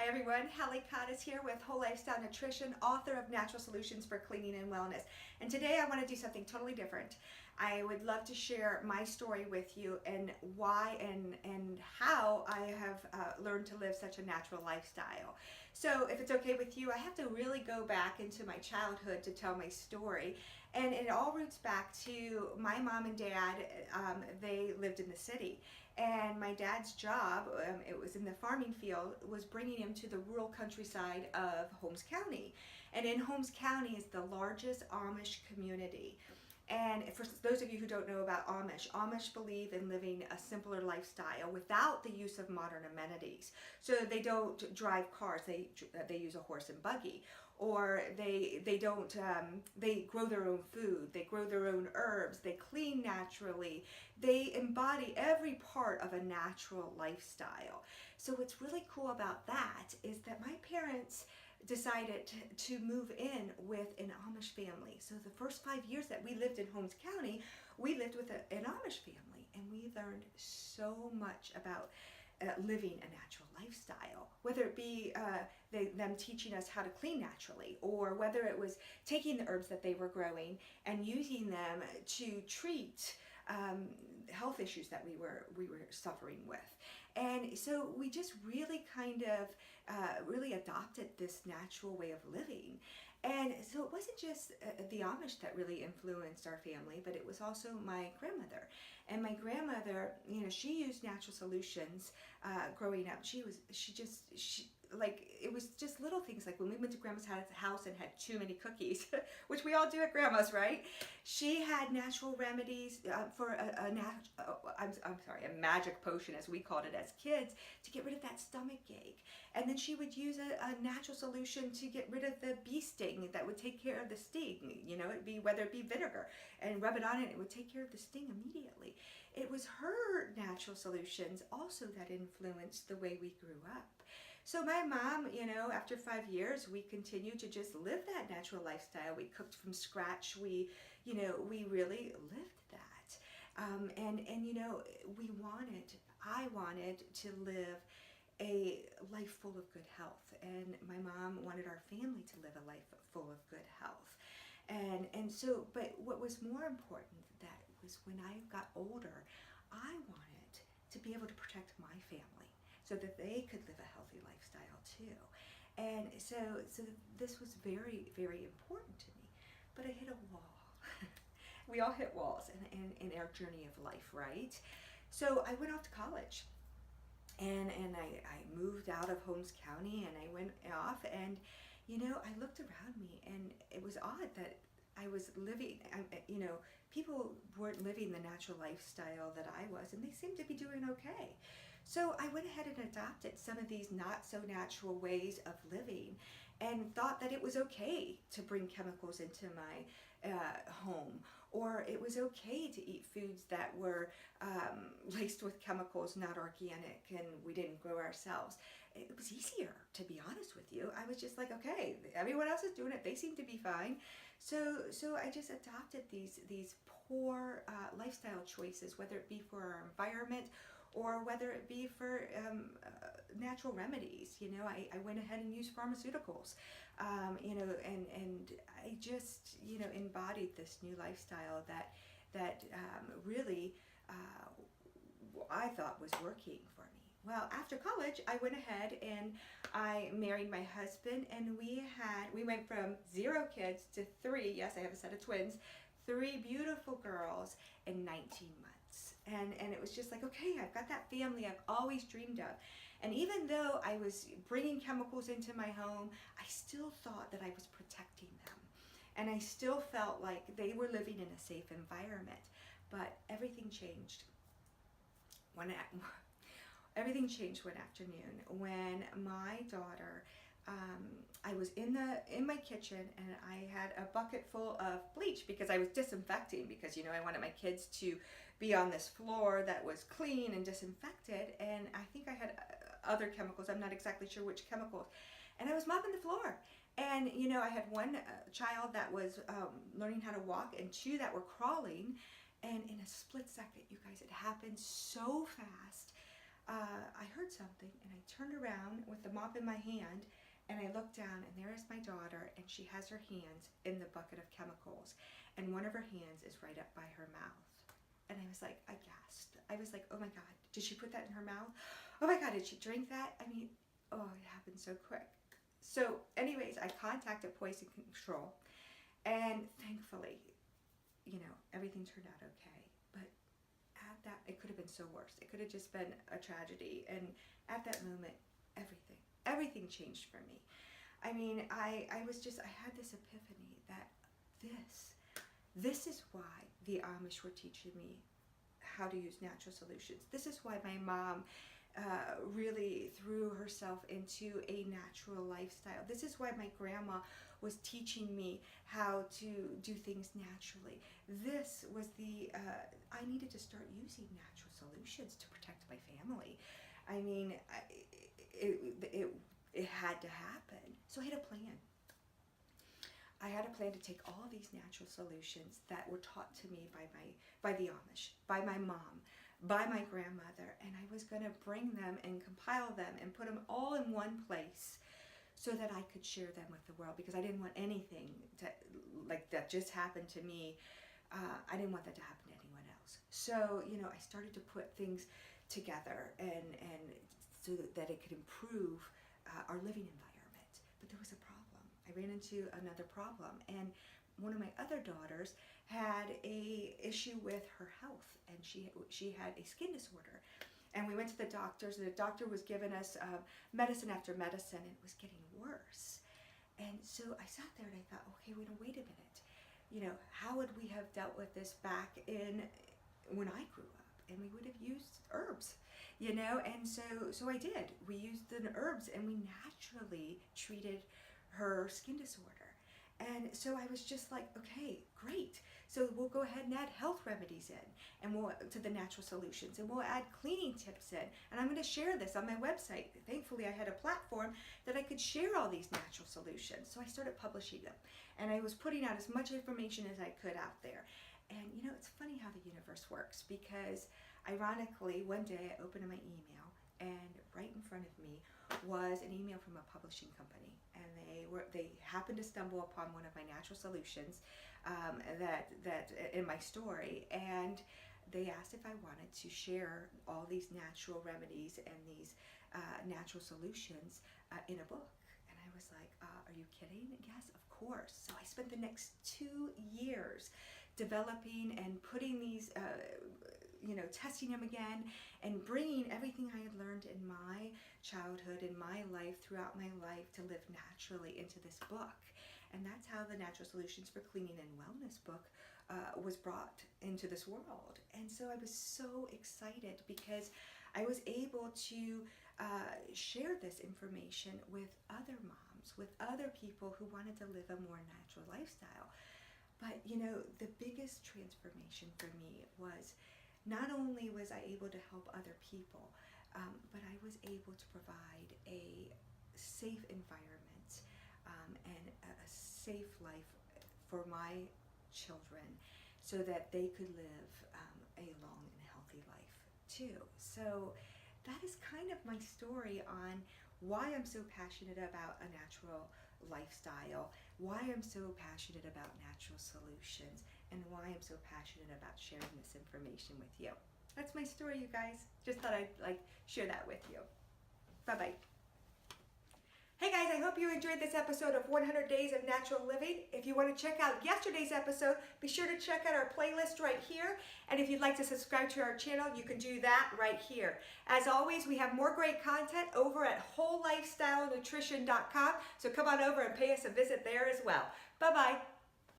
Hi everyone, Hallie Cottis here with Whole Lifestyle Nutrition, author of Natural Solutions for Cleaning and Wellness. And today I want to do something totally different. I would love to share my story with you and why and how I have learned to live such a natural lifestyle. So if it's okay with you, I have to really go back into my childhood to tell my story. And it all roots back to my mom and dad. They lived in the city. And my dad's job, it was in the farming field, was bringing him to the rural countryside of Holmes County. And in Holmes County is the largest Amish community. And for those of you who don't know about Amish believe in living a simpler lifestyle without the use of modern amenities. So they don't drive cars; they use a horse and buggy, or they don't they grow their own food, they grow their own herbs, they clean naturally, they embody every part of a natural lifestyle. So what's really cool about that is that my parents decided to move in with an Amish family. So the first 5 years that we lived in Holmes County, we lived with an Amish family, and we learned so much about living a natural lifestyle, whether it be them teaching us how to clean naturally, or whether it was taking the herbs that they were growing and using them to treat health issues that we were suffering with. And so we just really kind of really adopted this natural way of living. And so it wasn't just the Amish that really influenced our family, but it was also my grandmother. And my grandmother, you know, she used natural solutions growing up. She it was just little things, like when we went to grandma's house and had too many cookies, which we all do at grandma's, right? She had natural remedies for a magic potion, as we called it as kids, to get rid of that stomach ache. And then she would use a natural solution to get rid of the bee sting that would take care of the sting. You know, whether it be vinegar, and rub it on it, it would take care of the sting immediately. It was her natural solutions also that influenced the way we grew up. So my mom, you know, after 5 years, we continued to just live that natural lifestyle. We cooked from scratch. We really lived that. And you know, I wanted to live a life full of good health, and my mom wanted our family to live a life full of good health. And so, but what was more important than that was when I got older, I wanted to be able to protect my family so that they could live a healthy lifestyle too. And so this was very, very important to me. But I hit a wall. We all hit walls in our journey of life, right? So I went off to college. And I moved out of Holmes County, and I went off, and you know, I looked around me, and it was odd that I was living, you know, people weren't living the natural lifestyle that I was, and they seemed to be doing okay. So I went ahead and adopted some of these not so natural ways of living, and thought that it was okay to bring chemicals into my home, or it was okay to eat foods that were laced with chemicals, not organic, and we didn't grow ourselves. It was easier, to be honest with you. I was just like, okay, everyone else is doing it, they seem to be fine. So I just adopted these poor lifestyle choices, whether it be for our environment or whether it be for natural remedies. You know, I went ahead and used pharmaceuticals, you know, and I just, you know, embodied this new lifestyle that really I thought was working for me. Well, after college, I went ahead and I married my husband, and we went from 0 kids to 3. Yes, I have a set of twins. 3 beautiful girls in 19 months. And it was just like, okay, I've got that family I've always dreamed of. And even though I was bringing chemicals into my home, I still thought that I was protecting them. And I still felt like they were living in a safe environment. But everything changed everything changed one afternoon when my daughter, I was in my kitchen, and I had a bucket full of bleach because I was disinfecting, because, you know, I wanted my kids to be on this floor that was clean and disinfected, and I think I had other chemicals. I'm not exactly sure which chemicals. And I was mopping the floor. And, you know, I had one child that was learning how to walk, and 2 that were crawling. And in a split second, you guys, it happened so fast. I heard something, and I turned around with the mop in my hand, and I looked down, and there is my daughter, and she has her hands in the bucket of chemicals, and one of her hands is right up by her mouth. And I was like, I gasped. I was like, oh my God, did she put that in her mouth? Oh my God, did she drink that? I mean, oh, it happened so quick. So anyways, I contacted Poison Control, and thankfully, you know, everything turned out okay. But at that, it could have been so worse. It could have just been a tragedy. And at that moment, everything changed for me. I mean, I had this epiphany that this is why the Amish were teaching me how to use natural solutions. This is why my mom really threw herself into a natural lifestyle. This is why my grandma was teaching me how to do things naturally. This was I needed to start using natural solutions to protect my family. I mean, it had to happen. So I had a plan. I had a plan to take all of these natural solutions that were taught to me by the Amish, by my mom, by my grandmother, and I was going to bring them and compile them and put them all in one place so that I could share them with the world, because I didn't want anything like that just happened to me. I didn't want that to happen to anyone else. So, you know, I started to put things together and so that it could improve our living environment. But there was a problem. I ran into another problem, and one of my other daughters had a issue with her health, and she had a skin disorder. And we went to the doctors, and the doctor was giving us medicine after medicine, and it was getting worse. And so I sat there and I thought, okay, wait a minute. You know, how would we have dealt with this back in when I grew up? And we would have used herbs, you know. And so I did. We used the herbs, and we naturally treated her skin disorder. And so I was just like, okay, great. So we'll go ahead and add health remedies in, and we'll to the natural solutions, and we'll add cleaning tips in. And I'm going to share this on my website. Thankfully, I had a platform that I could share all these natural solutions. So I started publishing them, and I was putting out as much information as I could out there. And you know, it's funny how the universe works, because ironically, one day I opened my email, and right in front of me was an email from a publishing company, and they happened to stumble upon one of my natural solutions that in my story, and they asked if I wanted to share all these natural remedies and these natural solutions in a book. And I was like, are you kidding? Yes, of course. So I spent the next 2 years developing and putting these testing them again, and bringing everything I had learned in my childhood, in my life, throughout my life, to live naturally into this book. And that's how the Natural Solutions for Cleaning and Wellness book was brought into this world. And so I was so excited, because I was able to share this information with other moms, with other people who wanted to live a more natural lifestyle. But you know, the biggest transformation for me was, not only was I able to help other people, but I was able to provide a safe environment and a safe life for my children, so that they could live a long and healthy life too. So that is kind of my story on why I'm so passionate about a natural lifestyle, why I'm so passionate about natural solutions, and why I'm so passionate about sharing this information with you. That's my story, you guys. Just thought I'd share that with you. Bye-bye. Hey guys, I hope you enjoyed this episode of 100 Days of Natural Living. If you want to check out yesterday's episode, be sure to check out our playlist right here. And if you'd like to subscribe to our channel, you can do that right here. As always, we have more great content over at WholeLifestyleNutrition.com. So come on over and pay us a visit there as well. Bye-bye.